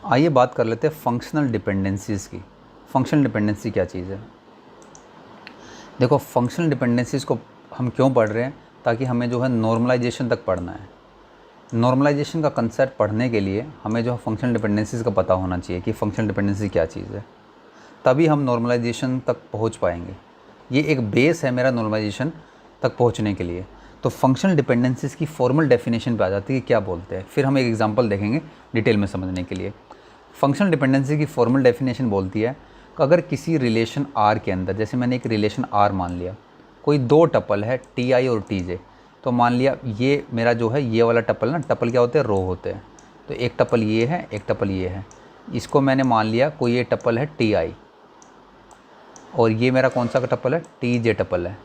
आइए बात कर लेते हैं फंक्शनल डिपेंडेंसीज़ की। फंक्शनल डिपेंडेंसी क्या चीज़ है? देखो, फंक्शनल डिपेंडेंसीज़ को हम क्यों पढ़ रहे हैं? ताकि हमें जो है नॉर्मलाइजेशन तक पढ़ना है। नॉर्मलाइजेशन का कंसेप्ट पढ़ने के लिए हमें जो है फंक्शनल डिपेंडेंसीज़ का पता होना चाहिए कि फंक्शनल डिपेंडेंसी क्या चीज़ है, तभी हम नॉर्मलाइजेशन तक पहुंच पाएंगे। ये एक बेस है मेरा नॉर्मलाइजेशन तक पहुंचने के लिए। तो फंक्शनल डिपेंडेंसीज़ की फॉर्मल डेफिनेशन पे आ जाती है कि क्या बोलते हैं, फिर हम एक एग्जांपल देखेंगे डिटेल में समझने के लिए। फंक्शनल डिपेंडेंसी की फॉर्मल डेफिनेशन बोलती है कि अगर किसी रिलेशन आर के अंदर, जैसे मैंने एक रिलेशन आर मान लिया, कोई दो टपल है टी आई और टी जे, तो मान लिया ये मेरा जो है ये वाला टपल ना, टपल क्या होते हैं, रो होते हैं। तो एक टपल ये है, एक टपल ये है, इसको मैंने मान लिया कोई ये टपल है टी आई, और ये मेरा कौन सा टपल है, टी जे टपल है।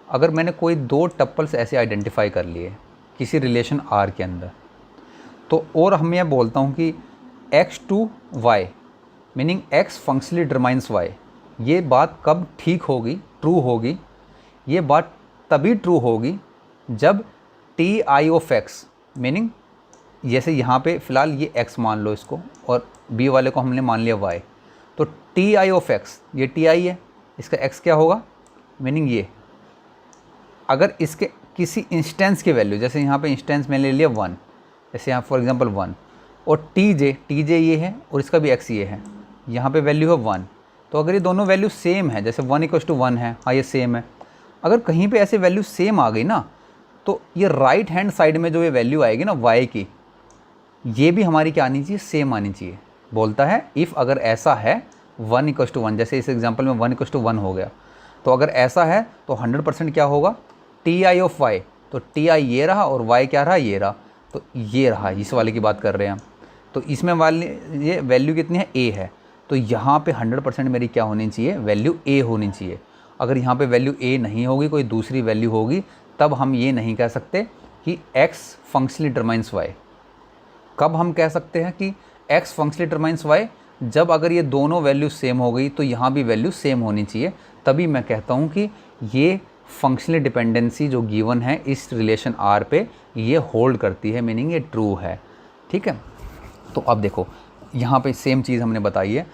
अगर मैंने कोई दो टपल्स ऐसे आइडेंटिफाई कर लिए किसी रिलेशन आर के अंदर, तो और हम यह बोलता हूँ कि x to y meaning x functionally determines y, ये बात कब ठीक होगी, ट्रू होगी? ये बात तभी ट्रू होगी जब T I of x meaning, जैसे यहाँ पे फ़िलहाल ये x मान लो इसको, और b वाले को हमने मान लिया y, तो टी आई ऑफ x, ये टी आई है, इसका x क्या होगा, मीनिंग ये, अगर इसके किसी इंस्टेंस की वैल्यू, जैसे यहाँ पे इंस्टेंस मैंने ले लिया 1, जैसे यहाँ फॉर एग्जांपल 1, और टी जे ये है और इसका भी x ये है, यहाँ पे वैल्यू है 1, तो अगर ये दोनों वैल्यू सेम है, जैसे 1 = 1 है, हाँ ये सेम है, अगर कहीं पे ऐसे वैल्यू सेम आ गई ना, तो ये राइट हैंड साइड में जो ये वैल्यू आएगी ना y की, ये भी हमारी क्या आनी चाहिए, सेम आनी चाहिए। बोलता है इफ़ अगर ऐसा है 1 = 1, जैसे इस एग्जाम्पल में 1 = 1 हो गया, तो अगर ऐसा है तो 100% क्या होगा, टी आई ऑफ वाई, तो टी आई ये रहा और वाई क्या रहा, ये रहा, तो ये रहा, इस वाले की बात कर रहे हैं हम। तो इसमें वाली ये वैल्यू कितनी है, ए है, तो यहाँ पे 100% मेरी क्या होनी चाहिए, वैल्यू ए होनी चाहिए। अगर यहाँ पे वैल्यू ए नहीं होगी, कोई दूसरी वैल्यू होगी, तब हम ये नहीं कह सकते कि x फंक्शनली डिटरमाइंस y। कब हम कह सकते हैं कि x फंक्शनली डिटरमाइंस y, जब अगर ये दोनों वैल्यू सेम हो गई तो यहाँ भी वैल्यू सेम होनी चाहिए, तभी मैं कहता हूँ कि ये फंक्शनली डिपेंडेंसी जो गिवन है इस रिलेशन R पे, ये होल्ड करती है, मीनिंग ये ट्रू है। ठीक है, तो अब देखो यहाँ पे सेम चीज़ हमने बताई है,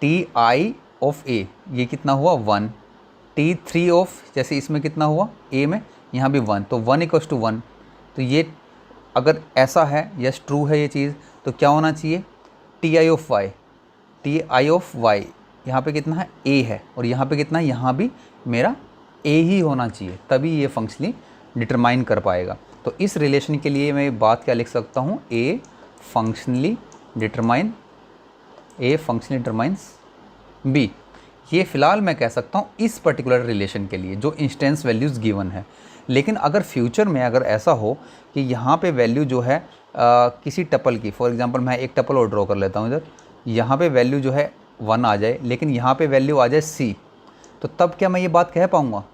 टी आई ऑफ ए ये कितना हुआ 1, T3 ऑफ, जैसे इसमें कितना हुआ ए में, यहाँ भी 1, तो 1 = 1। तो ये अगर ऐसा है, यस ट्रू है ये चीज़, तो क्या होना चाहिए, टी आई ऑफ वाई, यहाँ पे कितना है, ए है, और यहाँ पे कितना है, यहाँ भी मेरा ए ही होना चाहिए, तभी ये फंक्शनली डिटरमाइन कर पाएगा। तो इस रिलेशन के लिए मैं बात क्या लिख सकता हूँ, ए फंक्शनली डिटरमाइंस बी। ये फ़िलहाल मैं कह सकता हूँ इस पर्टिकुलर रिलेशन के लिए जो इंस्टेंस वैल्यूज़ गिवन है। लेकिन अगर फ्यूचर में अगर ऐसा हो कि यहाँ पे वैल्यू जो है किसी टपल की, फॉर एग्जांपल मैं एक टपल और ड्रॉ कर लेता हूँ इधर, यहाँ पे वैल्यू जो है 1 आ जाए, लेकिन यहाँ पे वैल्यू आ जाए c, तो तब क्या मैं ये बात कह पाऊँगा?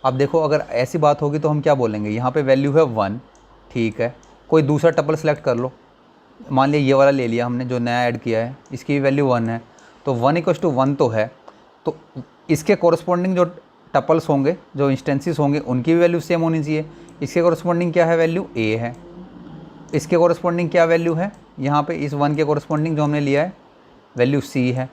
अब देखो, अगर ऐसी बात होगी तो हम क्या बोलेंगे, यहाँ पे वैल्यू है 1, ठीक है, कोई दूसरा टपल सेलेक्ट कर लो, मान लिया ये वाला ले लिया हमने जो नया ऐड किया है, इसकी भी वैल्यू 1 है, तो 1 = 1 तो है, तो इसके कॉरस्पॉन्डिंग जो टपल्स होंगे, जो इंस्टेंसेस होंगे, उनकी भी वैल्यू सेम होनी चाहिए। इसके कॉरस्पॉन्डिंग क्या है, वैल्यू ए है, इसके कॉरस्पॉन्डिंग क्या वैल्यू है, यहाँ पे इस 1 के कॉरस्पॉन्डिंग जो हमने लिया है वैल्यू सी है,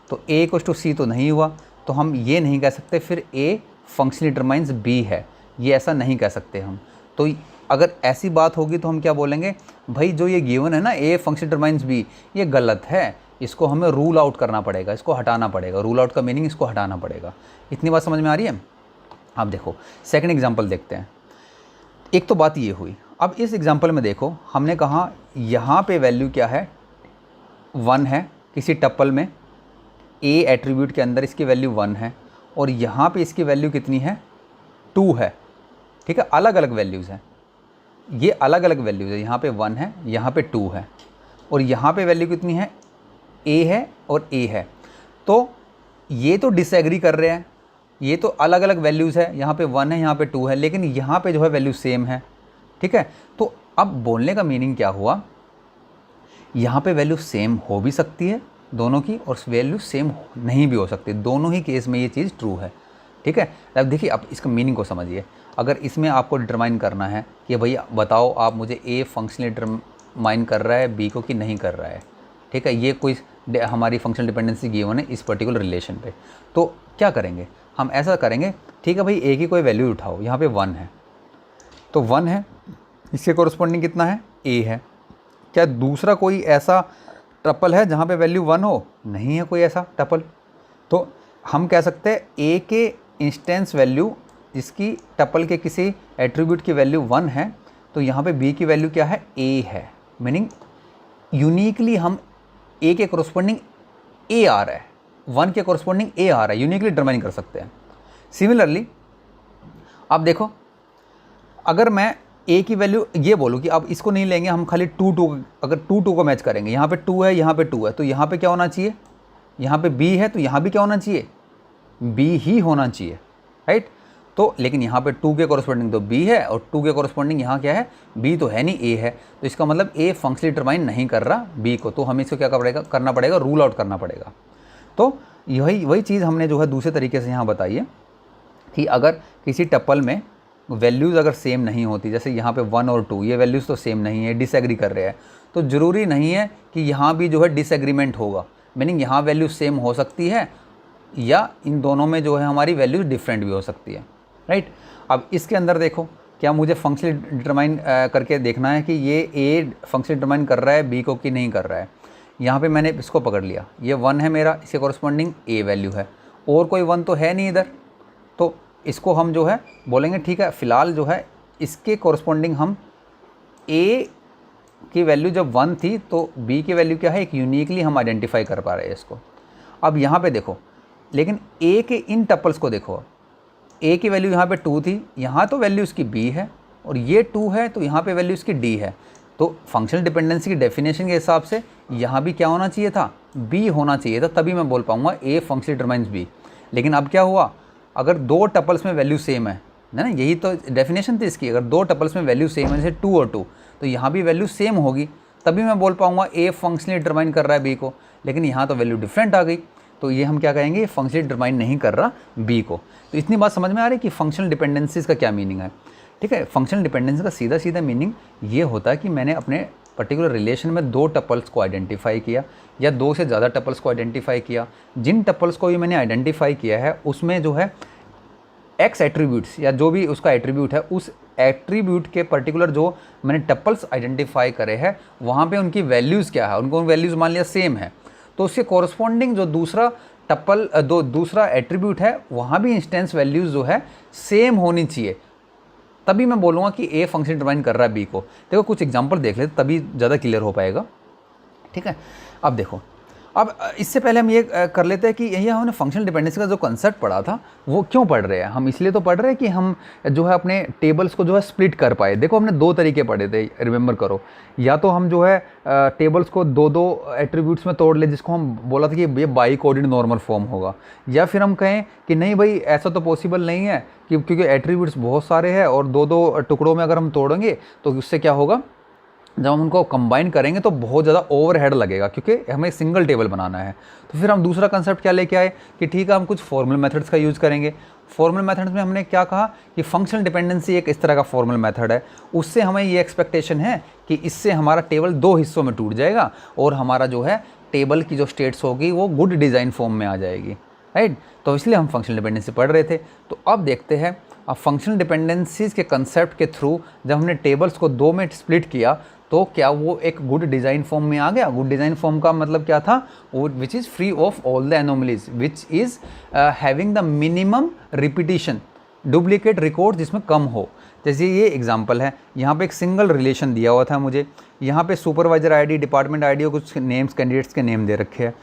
तो ए = सी तो नहीं हुआ, तो हम ये नहीं कह सकते फिर ए फंक्शनली डिटरमाइंस बी है, ये ऐसा नहीं कह सकते हम। तो अगर ऐसी बात होगी तो हम क्या बोलेंगे, भाई जो ये गिवन है ना ए फंक्शनली डिटरमाइंस बी, ये गलत है, इसको हमें रूल आउट करना पड़ेगा, इसको हटाना पड़ेगा। रूल आउट का मीनिंग इसको हटाना पड़ेगा। इतनी बात समझ में आ रही है? अब देखो सेकंड एग्जांपल देखते हैं। एक तो बात ये हुई, अब इस एग्जांपल में देखो, हमने कहा यहाँ पे वैल्यू क्या है, 1 है, किसी टप्पल में ए एट्रीब्यूट के अंदर इसकी वैल्यू 1 है, और यहाँ पे इसकी वैल्यू कितनी है, 2 है। ठीक है, अलग अलग वैल्यूज़ हैं, ये अलग अलग वैल्यूज़ है, यहाँ पे 1 है, यहाँ पे 2 है, और यहाँ पे वैल्यू कितनी है, ए है और ए है। तो ये तो डिसएग्री कर रहे हैं, ये तो अलग अलग वैल्यूज़ है, यहाँ पे 1 है, यहाँ पे 2 है, लेकिन यहाँ पे जो है वैल्यू सेम है। ठीक है, तो अब बोलने का मीनिंग क्या हुआ, यहाँ पे वैल्यू सेम हो भी सकती है दोनों की, और वैल्यू सेम नहीं भी हो सकती, दोनों ही केस में ये चीज़ ट्रू है। ठीक है, अब देखिए, अब इसका मीनिंग को समझिए। अगर इसमें आपको डिटरमाइन करना है कि भैया बताओ आप मुझे ए फंक्शनली डिटरमाइन कर रहा है बी को कि नहीं कर रहा है, ठीक है, ये कोई हमारी फंक्शनल डिपेंडेंसी गिवन है इस पर्टिकुलर रिलेशन पे। तो क्या करेंगे, हम ऐसा करेंगे, ठीक है भाई, ए की कोई वैल्यू उठाओ, यहाँ पे 1 है तो 1 है, इसके कोरस्पॉन्डिंग कितना है, ए है। क्या दूसरा कोई ऐसा टपल है जहाँ पे वैल्यू 1 हो, नहीं है कोई ऐसा टपल। तो हम कह सकते हैं ए के इंस्टेंस वैल्यू जिसकी टपल के किसी एट्रीब्यूट की वैल्यू 1 है, तो यहाँ पे बी की वैल्यू क्या है, ए है। मीनिंग यूनिकली हम ए के कोरस्पॉन्डिंग ए आ रहा है, 1 के कोरस्पॉन्डिंग ए आ रहा है, यूनिकली डिटरमाइन कर सकते हैं। सिमिलरली अब देखो, अगर मैं ए की वैल्यू ये बोलूँ कि अब इसको नहीं लेंगे हम, खाली 2 अगर 2 को मैच करेंगे, यहाँ पे 2 है, यहाँ पे 2 है, तो यहाँ पे क्या होना चाहिए, यहाँ पे बी है तो यहाँ भी क्या होना चाहिए, बी ही होना चाहिए, राइट। तो लेकिन यहाँ पे 2 के कोरस्पॉन्डिंग तो बी है और 2 के कोरस्पॉन्डिंग यहाँ क्या है, बी तो है नहीं, ए है। तो इसका मतलब ए फंक्शनली डिटरमाइन नहीं कर रहा बी को, तो हमें इसको क्या करना पड़ेगा, रूल आउट करना पड़ेगा। तो वही चीज़ हमने जो है दूसरे तरीके से यहाँ बताई है कि अगर किसी टप्पल में वैल्यूज़ अगर सेम नहीं होती, जैसे यहाँ पे 1 और 2 ये वैल्यूज़ तो सेम नहीं है, डिसएग्री कर रहे हैं, तो ज़रूरी नहीं है कि यहाँ भी जो है डिसएग्रीमेंट होगा। मीनिंग यहाँ वैल्यू सेम हो सकती है या इन दोनों में जो है हमारी वैल्यूज़ डिफरेंट भी हो सकती है, राइट। अब इसके अंदर देखो, क्या मुझे फंक्शनली डिटरमाइन करके देखना है कि ये ए फंक्शनली डिटरमाइन कर रहा है बी को कि नहीं कर रहा है। यहाँ पे मैंने इसको पकड़ लिया, ये 1 है मेरा, इसके कॉरस्पॉन्डिंग ए वैल्यू है, और कोई 1 तो है नहीं इधर, तो इसको हम जो है बोलेंगे ठीक है, फ़िलहाल जो है इसके कॉरस्पॉन्डिंग हम ए की वैल्यू जब 1 थी तो बी की वैल्यू क्या है, एक यूनिकली हम आइडेंटिफाई कर पा रहे हैं इसको। अब यहाँ पे देखो, लेकिन ए के इन टपल्स को देखो, ए की वैल्यू यहाँ पे 2 थी, यहाँ तो वैल्यू इसकी बी है, और ये 2 है तो यहाँ पे वैल्यू इसकी डी है। तो फंक्शनल डिपेंडेंसी की डेफिनेशन के हिसाब से यहाँ भी क्या होना चाहिए था, बी होना चाहिए था, तभी मैं बोल पाऊँगा ए फंक्शनली डिटरमाइंस बी। लेकिन अब क्या हुआ, अगर 2 टपल्स में वैल्यू सेम है ना, यही तो डेफिनेशन थी इसकी, अगर 2 टपल्स में वैल्यू सेम है, जैसे 2 और 2, तो यहाँ भी वैल्यू सेम होगी, तभी मैं बोल पाऊँगा ए फंक्शनली डिटरमाइन कर रहा है बी को। लेकिन यहाँ तो वैल्यू डिफरेंट आ गई, तो ये हम क्या कहेंगे, फंक्शनली डिटरमाइन नहीं कर रहा बी को। तो इतनी बात समझ में आ रही है कि फंक्शनल डिपेंडेंसीज का क्या मीनिंग है, ठीक है। फंक्शनल डिपेंडेंसी का सीधा सीधा मीनिंग ये होता है कि मैंने अपने पर्टिकुलर रिलेशन में 2 टपल्स को आइडेंटिफाई किया या 2 से ज़्यादा टपल्स को आइडेंटिफाई किया। जिन टपल्स को भी मैंने आइडेंटिफाई किया है उसमें जो है एक्स एट्रीब्यूट्स या जो भी उसका एट्रीब्यूट है, उस एट्रीब्यूट के पर्टिकुलर जो मैंने टपल्स आइडेंटिफाई करे हैं वहाँ पे उनकी वैल्यूज़ क्या है, उनको वैल्यूज़ मान लिया सेम है, तो उसके कॉरस्पॉन्डिंग जो दूसरा टपल दूसरा एट्रीब्यूट है वहाँ भी इंस्टेंस वैल्यूज़ जो है सेम होनी चाहिए, तभी मैं बोलूँगा कि ए फंक्शन डिटरमाइन कर रहा है बी को। देखो कुछ एग्जांपल देख लेते तभी ज़्यादा क्लियर हो पाएगा, ठीक है। अब देखो, अब इससे पहले हम ये कर लेते हैं कि यही हमने फंक्शनल डिपेंडेंसी का जो कंसेप्ट पढ़ा था वो क्यों पढ़ रहे हैं हम, इसलिए तो पढ़ रहे हैं कि हम जो है अपने टेबल्स को जो है स्प्लिट कर पाए। देखो हमने 2 तरीके पढ़े थे, रिमेंबर करो, या तो हम जो है टेबल्स को 2 एट्रीब्यूट्स में तोड़ ले, जिसको हम बोला था कि ये बाई कोऑर्डिनेट नॉर्मल फॉर्म होगा, या फिर हम कहें कि नहीं भाई ऐसा तो पॉसिबल नहीं है कि क्योंकि एट्रीब्यूट्स बहुत सारे हैं और 2 टुकड़ों में अगर हम तोड़ेंगे तो उससे क्या होगा, जब हम उनको कंबाइन करेंगे तो बहुत ज़्यादा ओवरहेड लगेगा, क्योंकि हमें सिंगल टेबल बनाना है। तो फिर हम दूसरा कंसेप्ट क्या लेके आए कि ठीक है हम कुछ फॉर्मल मेथड्स का यूज़ करेंगे। फॉर्मल मेथड्स में हमने क्या कहा कि फंक्शनल डिपेंडेंसी एक इस तरह का फॉर्मल मेथड है, उससे हमें ये एक्सपेक्टेशन है कि इससे हमारा टेबल 2 हिस्सों में टूट जाएगा और हमारा जो है टेबल की जो स्टेट्स होगी वो गुड डिज़ाइन फॉर्म में आ जाएगी, राइट। तो इसलिए हम फंक्शनल डिपेंडेंसी पढ़ रहे थे। तो अब देखते हैं, अब फंक्शनल डिपेंडेंसीज़ के कंसेप्ट के थ्रू जब हमने टेबल्स को 2 में स्प्लिट किया तो क्या वो एक गुड डिज़ाइन फॉर्म में आ गया। गुड डिज़ाइन फॉर्म का मतलब क्या था, वो which is free of all the anomalies, which is having the minimum repetition, duplicate record जिसमें कम हो। जैसे ये एग्जांपल है, यहाँ पे एक सिंगल रिलेशन दिया हुआ था मुझे, यहाँ पे सुपरवाइजर आईडी, डिपार्टमेंट आईडी और कुछ नेम्स, कैंडिडेट्स के नेम दे रखे हैं।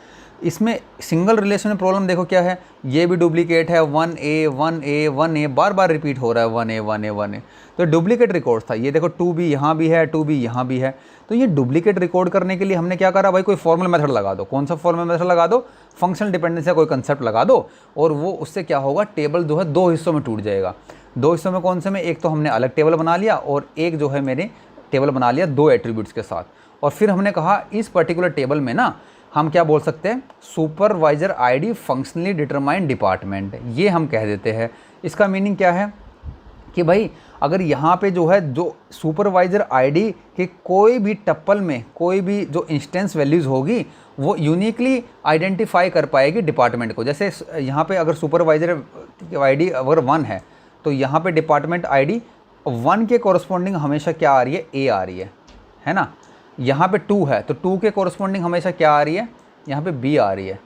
इसमें सिंगल रिलेशन में प्रॉब्लम देखो क्या है, ये भी डुप्लीकेट है, 1A 1A 1A बार बार रिपीट हो रहा है, 1A 1A 1A, तो डुप्लीकेट रिकॉर्ड था। ये देखो 2B यहाँ भी है, 2B यहाँ भी है। तो ये डुप्लीकेट रिकॉर्ड करने के लिए हमने क्या करा, भाई कोई फॉर्मल मेथड लगा दो। कौन सा फॉर्मल मेथड लगा दो, फंक्शनल डिपेंडेंसी का कोई कंसेप्ट लगा दो, और वो उससे क्या होगा, टेबल जो है 2 हिस्सों में टूट जाएगा। 2 हिस्सों में कौन से में, एक तो हमने अलग टेबल बना लिया और एक जो है मेरे टेबल बना लिया 2 एट्रीब्यूट्स के साथ। और फिर हमने कहा इस पर्टिकुलर टेबल में ना हम क्या बोल सकते हैं, supervisor ID functionally determined department, ये हम कह देते हैं। इसका मीनिंग क्या है कि भाई अगर यहाँ पे जो है जो सुपरवाइज़र आईडी के कोई भी टप्पल में कोई भी जो इंस्टेंस वैल्यूज़ होगी वो यूनिकली आइडेंटिफाई कर पाएगी डिपार्टमेंट को। जैसे यहाँ पे अगर सुपरवाइज़र आईडी अगर 1 है तो यहाँ पे डिपार्टमेंट आईडी 1 के कॉरस्पॉन्डिंग हमेशा क्या आ रही है, ए आ रही है ना। यहाँ पे 2 है तो 2 के कॉरस्पॉन्डिंग हमेशा क्या आ रही है, यहाँ पे बी आ रही है।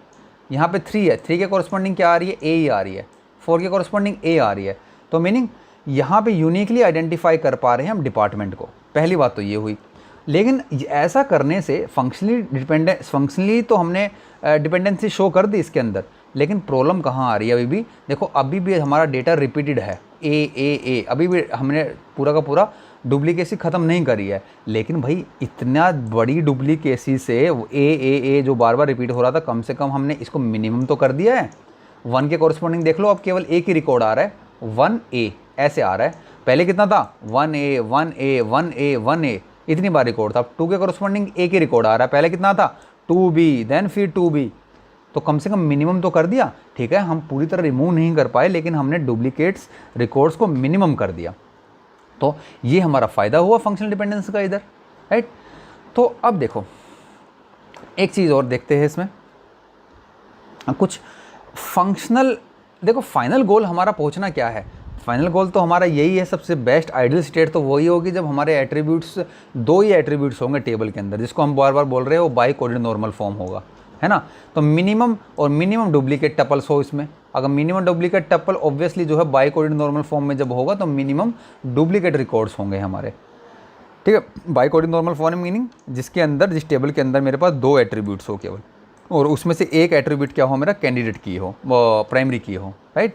यहाँ पे 3 है, 3 के कॉरस्पॉन्डिंग क्या आ रही है, ए ही आ रही है। 4 के कॉरस्पॉन्डिंग ए आ रही है। तो मीनिंग यहाँ पे यूनिकली आइडेंटिफाई कर पा रहे हैं हम डिपार्टमेंट को। पहली बात तो ये हुई। लेकिन ऐसा करने से फंक्शनली तो हमने डिपेंडेंसी शो कर दी इसके अंदर, लेकिन प्रॉब्लम कहाँ आ रही है अभी भी। देखो अभी भी हमारा डेटा रिपीटेड है, ए अभी भी हमने पूरा का पूरा डुप्लीकेसी ख़त्म नहीं करी है। लेकिन भाई इतना बड़ी डुप्लीकेसी से ए जो बार बार रिपीट हो रहा था, कम से कम हमने इसको मिनिमम तो कर दिया है। 1 के कॉरस्पॉन्डिंग देख लो, अब केवल ए की रिकॉर्ड आ रहा है, 1A ऐसे आ रहा है। पहले कितना था, 1A इतनी बार रिकॉर्ड था। 2 के कॉरस्पॉन्डिंग ए की रिकॉर्ड आ रहा है, पहले कितना था 2B, देन फिर 2B। तो कम से कम मिनिमम तो कर दिया। ठीक है, हम पूरी तरह रिमूव नहीं कर पाए, लेकिन हमने डुप्लीकेट्स रिकॉर्ड्स को मिनिमम कर दिया। तो ये हमारा फ़ायदा हुआ फंक्शनल डिपेंडेंस का इधर, राइट। तो अब देखो एक चीज़ और देखते हैं इसमें, कुछ फंक्शनल, देखो फाइनल गोल हमारा पहुंचना क्या है। फाइनल गोल तो हमारा यही है, सबसे बेस्ट आइडियल स्टेट तो वही होगी जब हमारे एट्रीब्यूट्स 2 ही एट्रीब्यूट्स होंगे टेबल के अंदर, जिसको हम बार बार बोल रहे हैं वो बाई कोडेड नॉर्मल फॉर्म होगा, है ना। तो मिनिमम और मिनिमम डुप्लीकेट टपल्स हो इसमें। अगर मिनिमम डुप्लीकेट टपल ऑब्वियसली जो है बाई कोडेड नॉर्मल फॉर्म में जब होगा तो मिनिमम डुप्लीकेट रिकॉर्ड्स होंगे हमारे। ठीक है, by coded normal form meaning जिसके अंदर, जिस टेबल के अंदर मेरे पास 2 एट्रीब्यूट्स हो केवल, और उसमें से एक एट्रीब्यूट क्या हो, मेरा कैंडिडेट की हो, प्राइमरी की हो, राइट।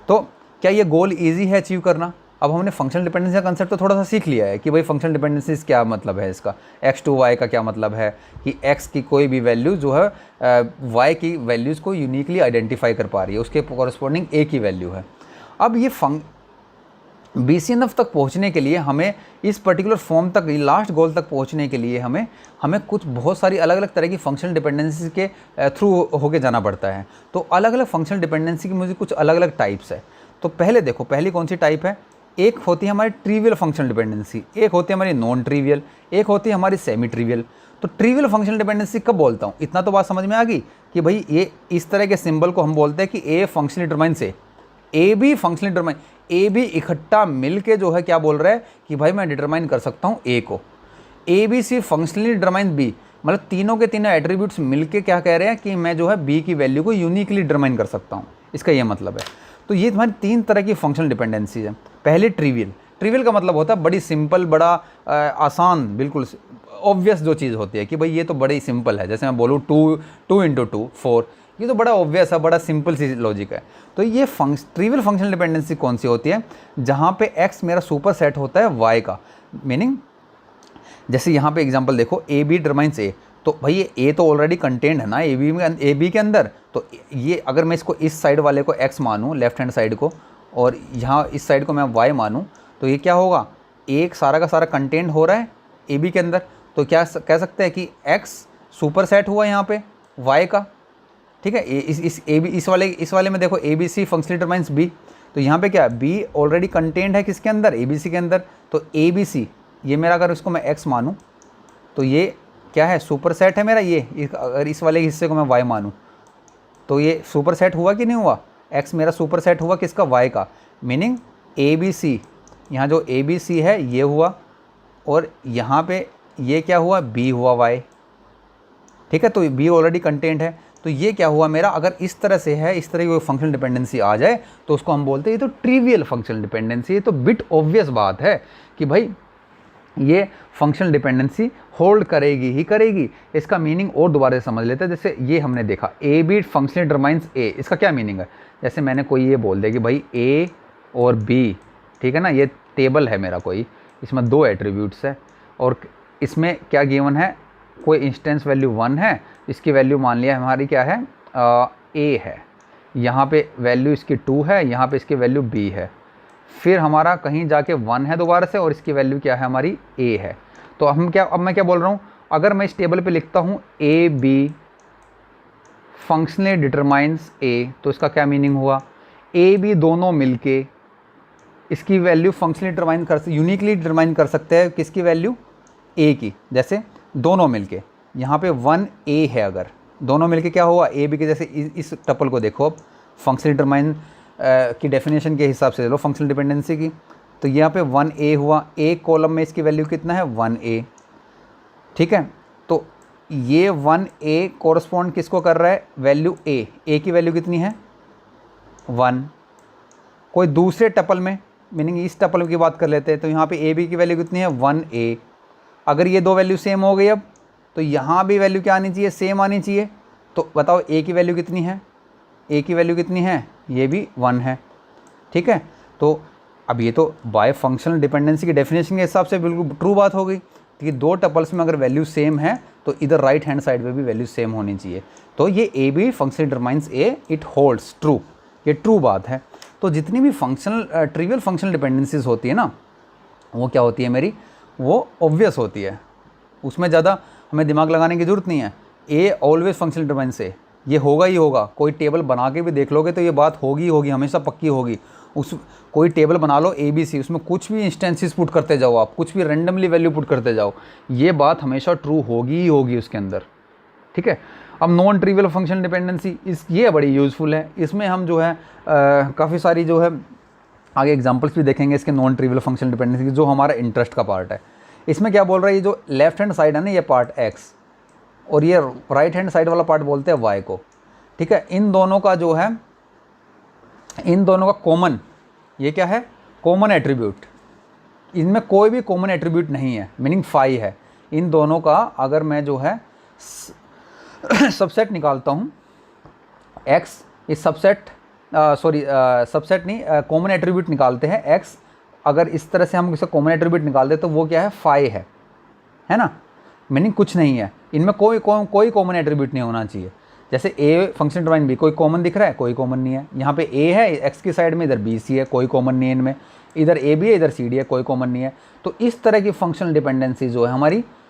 तो क्या ये गोल ईजी है अचीव करना। अब हमने फंक्शनल डिपेंडेंसी का कंसेप्ट तो थोड़ा सा सीख लिया है कि भाई फंक्शनल डिपेंडेंसी क्या मतलब है इसका, x टू y का क्या मतलब है कि x की कोई भी वैल्यू जो है y की वैल्यूज़ को यूनिकली आइडेंटिफाई कर पा रही है, उसके कॉरस्पॉन्डिंग a की वैल्यू है। अब ये BCNF तक पहुंचने के लिए हमें इस पर्टिकुलर फॉर्म तक, लास्ट गोल तक पहुंचने के लिए हमें कुछ बहुत सारी अलग अलग तरह की फंक्शनल डिपेंडेंसी के थ्रू होके जाना पड़ता है। तो अलग अलग फंक्शनल डिपेंडेंसी की मुझे कुछ अलग अलग टाइप्स है। तो पहले देखो, पहली कौन सी टाइप है, एक होती है हमारी ट्रिवियल फंक्शनल डिपेंडेंसी, एक होती है हमारी नॉन ट्रिवियल, एक होती है हमारी सेमी ट्रिवियल। तो ट्रिवियल फंक्शनल डिपेंडेंसी कब बोलता हूँ, इतना तो बात समझ में आ गई कि भाई ये इस तरह के सिंबल को हम बोलते हैं कि ए फंक्शनली डिटरमाइन से, A B functionally determine, A B इकट्ठा मिल के जो है क्या बोल रहा है कि भाई मैं डिटरमाइन कर सकता हूँ ए को, A B C functionally determine B, मतलब तीनों के तीनों एट्रीब्यूट्स मिलके क्या कह रहे हैं कि मैं जो है बी की वैल्यू को यूनिकली डिटरमाइन कर सकता हूँ, इसका ये मतलब है। तो ये तुम्हारी 3 तरह की फंक्शनल डिपेंडेंसीज है। पहले ट्रिवियल का मतलब होता है बड़ी सिंपल, बड़ा आसान, बिल्कुल ऑब्वियस जो चीज़ होती है कि भाई ये तो बड़ी सिंपल है। जैसे मैं बोलूँ 2 × 2 4, ये तो बड़ा ऑब्वियस है, बड़ा सिंपल सी लॉजिक है। तो ये ट्रिवियल फंक्शनल डिपेंडेंसी कौन सी होती है, जहाँ पे x मेरा सुपर सेट होता है y का। मीनिंग जैसे यहाँ पे एग्जांपल देखो, ए बी डिटरमाइंस ए, तो भाई ये ए तो ऑलरेडी कंटेंड है ना ए बी के अंदर। तो ये अगर मैं इसको इस साइड वाले को x मानूँ, लेफ्ट हैंड साइड को, और यहाँ इस साइड को मैं y मानूँ, तो ये क्या होगा, एक सारा का सारा कंटेंट हो रहा है ए बी के अंदर। तो क्या कह सकते हैं कि x सुपर सेट हुआ यहाँ पे y का। ठीक है, इस वाले में देखो A B C functionally determines B, तो यहाँ पे क्या b ऑलरेडी कंटेंट है किसके अंदर, ए बी सी के अंदर। तो ए बी सी ये मेरा, अगर इसको मैं x मानूँ तो ये क्या है, सुपर सेट है मेरा ये। अगर इस वाले हिस्से को मैं y मानूँ तो ये सुपर सेट हुआ कि नहीं हुआ, x मेरा सुपर सेट हुआ किसका, y का। मीनिंग ए बी सी, यहाँ जो ए बी सी है ये हुआ, और यहाँ पे ये क्या हुआ, b हुआ y। ठीक है, तो b ऑलरेडी कंटेंट है। तो ये क्या हुआ मेरा, अगर इस तरह से है, इस तरह की कोई फंक्शनल डिपेंडेंसी आ जाए तो उसको हम बोलते हैं ये तो ट्रिवियल फंक्शनल डिपेंडेंसी। ये तो बिट ऑब्वियस बात है कि भाई ये फंक्शनल डिपेंडेंसी होल्ड करेगी ही करेगी। इसका मीनिंग और दोबारा से समझ लेते हैं। जैसे ये हमने देखा ए बी फंक्शनली डिटरमाइंस ए, इसका क्या मीनिंग है। जैसे मैंने कोई ये बोल दिया कि भाई ए और बी, ठीक है ना, ये टेबल है मेरा कोई, इसमें 2 एट्रीब्यूट्स है, और इसमें क्या गिवन है, कोई इंस्टेंस वैल्यू 1 है, इसकी वैल्यू मान लिया हमारी क्या है, ए है, यहाँ पे वैल्यू इसकी 2 है, यहाँ पे इसकी वैल्यू b है, फिर हमारा कहीं जाके 1 है दोबारा से, और इसकी वैल्यू क्या है हमारी a है। तो अब मैं क्या बोल रहा हूँ, अगर मैं इस टेबल पे लिखता हूँ A B functionally determines a, तो इसका क्या मीनिंग हुआ, ए बी दोनों मिलके इसकी वैल्यू फंक्शनली डिटरमाइन कर यूनिकली डिटरमाइन कर सकते हैं किसकी वैल्यू, ए की। जैसे दोनों मिलके यहाँ पे 1a है, अगर दोनों मिलके क्या हुआ ए बी के, जैसे इस टपल को देखो अब फंक्शनली डिटरमाइन की डेफिनेशन के हिसाब से ले लो फंक्शनल डिपेंडेंसी की, तो यहाँ पे 1a हुआ, ए कॉलम में इसकी वैल्यू कितना है 1a, ठीक है। तो ये 1a कोरस्पॉन्ड किसको कर रहा है, वैल्यू ए की वैल्यू कितनी है 1। कोई दूसरे टपल में, मीनिंग इस टपल की बात कर लेते हैं, तो यहाँ पे ए बी की वैल्यू कितनी है 1a। अगर ये दो वैल्यू सेम हो गई अब, तो यहाँ भी वैल्यू क्या आनी चाहिए, सेम आनी चाहिए। तो बताओ ए की वैल्यू कितनी है, ए की वैल्यू कितनी है, ये भी 1 है, ठीक है। तो अब ये तो बाय फंक्शनल डिपेंडेंसी की डेफिनेशन के हिसाब से बिल्कुल ट्रू बात हो गई कि दो टपल्स में अगर वैल्यू सेम है तो इधर राइट हैंड साइड पे भी वैल्यू सेम होनी चाहिए। तो ये A B functionally determines A, it holds true, ये ट्रू बात है। तो जितनी भी फंक्शनल ट्रिवियल फंक्शनल डिपेंडेंसीज होती है ना, वो क्या होती है मेरी, वो ऑब्वियस होती है, उसमें ज़्यादा हमें दिमाग लगाने की ज़रूरत नहीं है। ए ऑलवेज फंक्शनल डिटरमाइंस ए, ये होगा ही होगा। कोई टेबल बना के भी देख लोगे तो ये बात होगी होगी, हमेशा पक्की होगी। उस कोई टेबल बना लो ए बी सी, उसमें कुछ भी इंस्टेंसेस पुट करते जाओ आप, कुछ भी रैंडमली वैल्यू पुट करते जाओ, ये बात हमेशा ट्रू होगी ही होगी उसके अंदर, ठीक है। अब नॉन ट्रिवियल फंक्शनल डिपेंडेंसी ये बड़ी यूज़फुल है। इसमें हम जो है काफ़ी सारी जो है आगे एग्जांपल्स भी देखेंगे इसके नॉन ट्रिवियल फंक्शनल डिपेंडेंसी की, जो हमारा इंटरेस्ट का पार्ट है। इसमें क्या बोल रहा है, ये जो लेफ्ट हैंड साइड है ना, ये पार्ट x, और ये राइट हैंड साइड वाला पार्ट बोलते हैं y को, ठीक है। इन दोनों का जो है, इन दोनों का कॉमन, ये क्या है, कॉमन एट्रीब्यूट, इनमें कोई भी कॉमन एट्रीब्यूट नहीं है, मीनिंग फाई है। इन दोनों का अगर मैं जो है सबसेट निकालता हूँ, x इस सबसेट सबसेट नहीं, कॉमन एट्रीब्यूट निकालते हैं x, अगर इस तरह से हम इसे कॉमन एट्रीब्यूट निकालते तो वो क्या है, फाई है ना, मीनिंग कुछ नहीं है, इनमें कोई कॉमन एट्रीब्यूट नहीं होना चाहिए। जैसे a फंक्शन डिटरमाइन b, कोई कॉमन दिख रहा है, कोई कॉमन नहीं है। यहाँ पे a है x की साइड में, इधर b c है, कोई कॉमन नहीं है इनमें। इधर a b है, इधर c d है, कोई कॉमन नहीं है। तो इस तरह की फंक्शनल डिपेंडेंसी जो है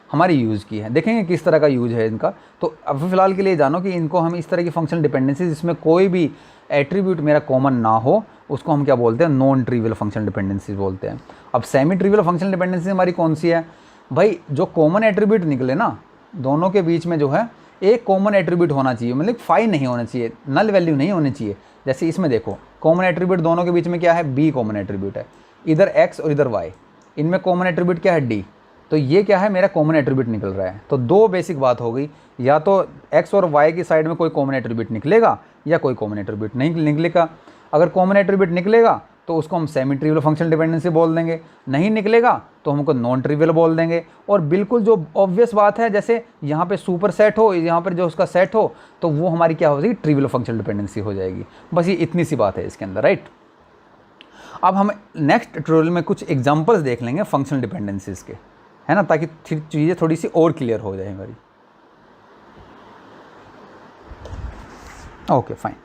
हमारी यूज़ की है, देखेंगे किस तरह का यूज़ है इनका। तो अब फिलहाल के लिए जानो कि इनको हम इस तरह की फंक्शनल डिपेंडेंसी जिसमें कोई भी एट्रीब्यूट मेरा कॉमन ना हो, उसको हम क्या बोलते हैं, नॉन ट्रिवियल फंक्शनल डिपेंडेंसी बोलते हैं। अब सेमी ट्रिवियल फंक्शनल डिपेंडेंसी हमारी कौन सी है भाई, जो कॉमन एट्रीब्यूट निकले ना, दोनों के बीच में जो है एक कॉमन एट्रीब्यूट होना चाहिए, मतलब फाई नहीं होना चाहिए, नल वैल्यू नहीं होनी चाहिए। जैसे इसमें देखो कॉमन एट्रीब्यूट दोनों के बीच में क्या है, b कॉमन एट्रीब्यूट है, इधर x और इधर y, इनमें कॉमन एट्रीब्यूट क्या है, d। तो ये क्या है, मेरा कॉमन एट्रीब्यूट निकल रहा है। तो दो बेसिक बात हो गई, या तो x और y की साइड में कोई कॉमन एट्रीब्यूट निकलेगा या कोई कॉमन एट्रीब्यूट नहीं निकलेगा। अगर कॉमन एट्रीब्यूट निकलेगा तो उसको हम सेमी ट्रिवियल फंक्शनल डिपेंडेंसी बोल देंगे, नहीं निकलेगा तो हमको नॉन ट्रिवियल बोल देंगे। और बिल्कुल जो ऑब्वियस बात है, जैसे यहाँ पे सुपर सेट हो, यहाँ पर जो उसका सेट हो, तो वो हमारी क्या हो जाएगी, ट्रिवियल फंक्शनल डिपेंडेंसी हो जाएगी। बस ये इतनी सी बात है इसके अंदर, राइट। अब हम नेक्स्ट ट्यूटोरियल में कुछ एग्जांपल्स देख लेंगे फंक्शनल डिपेंडेंसीज के, है ना, ताकि चीज़ें थोड़ी सी और क्लियर हो जाए हमारी। Okay fine.